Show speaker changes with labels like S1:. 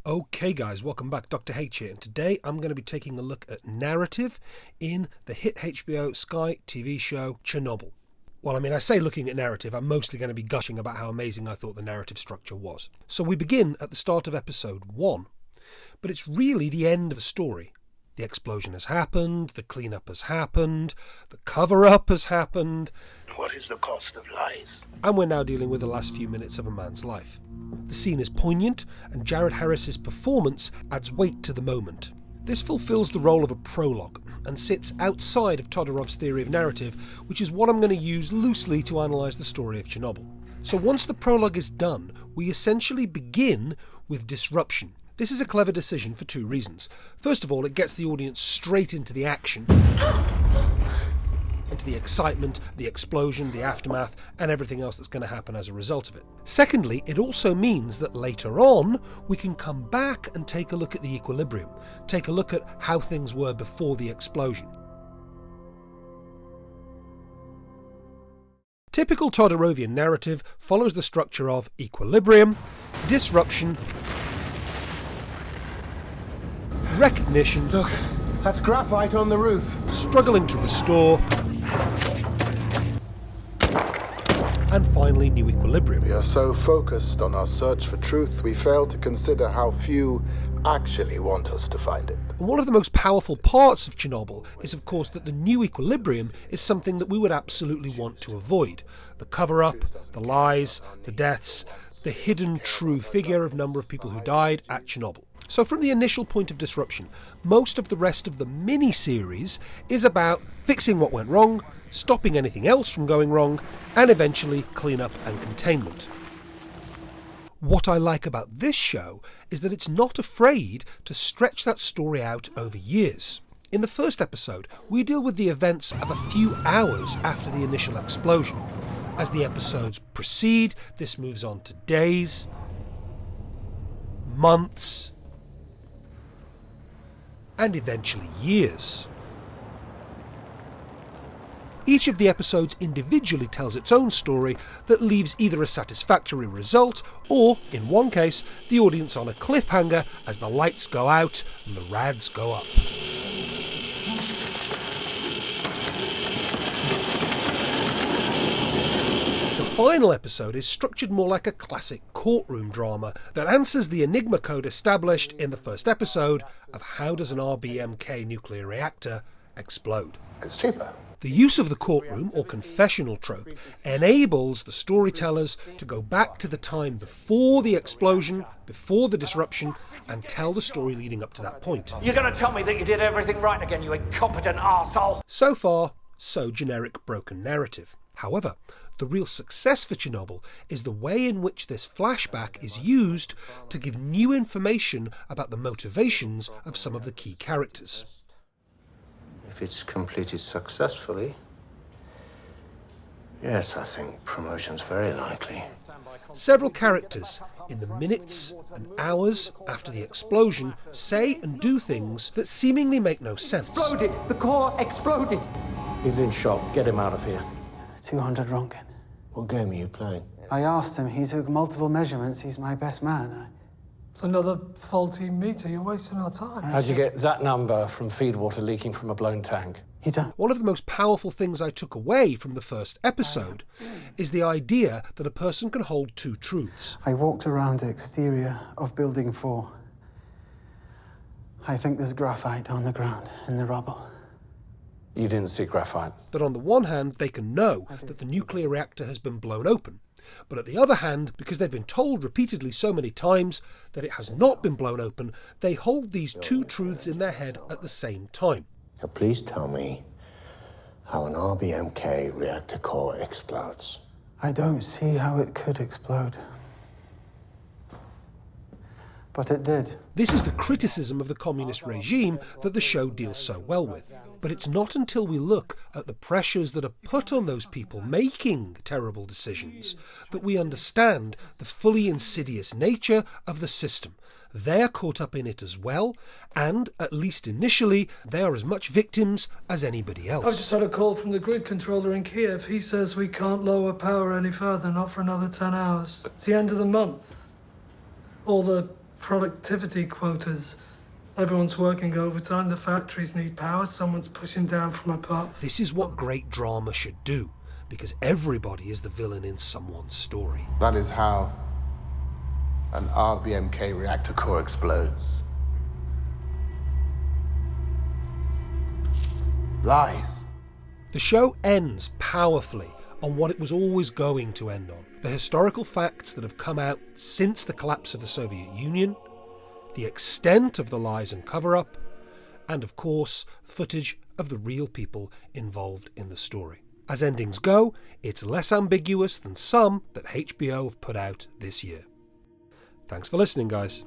S1: Okay guys, welcome back. Dr. H here, and today I'm going to be taking a look at narrative in the hit HBO Sky TV show Chernobyl. Well, I say looking at narrative, I'm mostly going to be gushing about how amazing I thought the narrative structure was. So we begin at the start of episode 1, but it's really the end of the story. The explosion has happened, the cleanup has happened, the cover-up has happened.
S2: What is the cost of lies?
S1: And we're now dealing with the last few minutes of a man's life. The scene is poignant, and Jared Harris's performance adds weight to the moment. This fulfills the role of a prologue, and sits outside of Todorov's theory of narrative, which is what I'm going to use loosely to analyse the story of Chernobyl. So once the prologue is done, we essentially begin with disruption. This is a clever decision for two reasons. First of all, it gets the audience straight into the action, into the excitement, the explosion, the aftermath, and everything else that's going to happen as a result of it. Secondly, it also means that later on, we can come back and take a look at the equilibrium, take a look at how things were before the explosion. Typical Todorovian narrative follows the structure of equilibrium, disruption, recognition,
S2: Look, that's graphite on the roof.
S1: struggling to restore, and finally new equilibrium.
S3: We are so focused on our search for truth, we fail to consider how few actually want us to find it.
S1: And one of the most powerful parts of Chernobyl is, of course, that the new equilibrium is something that we would absolutely want to avoid. The cover-up, the lies, the deaths, the hidden true figure of number of people who died at Chernobyl. So from the initial point of disruption, most of the rest of the mini-series is about fixing what went wrong, stopping anything else from going wrong, and eventually cleanup and containment. What I like about this show is that it's not afraid to stretch that story out over years. In the first episode, we deal with the events of a few hours after the initial explosion. As the episodes proceed, this moves on to days, months, and eventually years. Each of the episodes individually tells its own story that leaves either a satisfactory result or, in one case, the audience on a cliffhanger as the lights go out and the rads go up. The final episode is structured more like a classic courtroom drama that answers the enigma code established in the first episode of how does an RBMK nuclear reactor explode.
S2: It's cheaper.
S1: The use of the courtroom or confessional trope enables the storytellers to go back to the time before the explosion, before the disruption, and tell the story leading up to that point.
S4: You're going to tell me that you did everything right again, you incompetent arsehole?
S1: So far, so generic broken narrative. However, the real success for Chernobyl is the way in which this flashback is used to give new information about the motivations of some of the key characters.
S2: If it's completed successfully, yes, I think promotion's very likely.
S1: Several characters, in the minutes and hours after the explosion, say and do things that seemingly make no sense.
S4: Exploded! The core exploded!
S5: He's in shock. Get him out of here.
S6: 200 Ronkin.
S2: What game are you playing?
S6: I asked him, he took multiple measurements, he's my best man.
S7: It's another faulty meter, you're wasting our time.
S5: How'd you get that number from feed water leaking from a blown tank?
S6: You don't.
S1: One of the most powerful things I took away from the first episode is the idea that a person can hold two truths.
S6: I walked around the exterior of Building 4. I think there's graphite on the ground, in the rubble.
S5: You didn't see graphite.
S1: That on the one hand, they can know that the nuclear reactor has been blown open, but at the other hand, because they've been told repeatedly so many times that it has not been blown open, they hold these two truths in their head at the same time.
S2: So please tell me how an RBMK reactor core explodes.
S6: I don't see how it could explode. But it did.
S1: This is the criticism of the communist regime that the show deals so well with. But it's not until we look at the pressures that are put on those people making terrible decisions that we understand the fully insidious nature of the system. They're caught up in it as well, and, at least initially, they are as much victims as anybody else.
S7: I've just had a call from the grid controller in Kiev. He says we can't lower power any further, not for another 10 hours. It's the end of the month. All the productivity quotas. Everyone's working overtime, the factories need power, someone's pushing down from above.
S1: This is what great drama should do, because everybody is the villain in someone's story.
S3: That is how an RBMK reactor core explodes. Lies.
S1: The show ends powerfully on what it was always going to end on. The historical facts that have come out since the collapse of the Soviet Union, the extent of the lies and cover-up, and of course, footage of the real people involved in the story. As endings go, it's less ambiguous than some that HBO have put out this year. Thanks for listening, guys.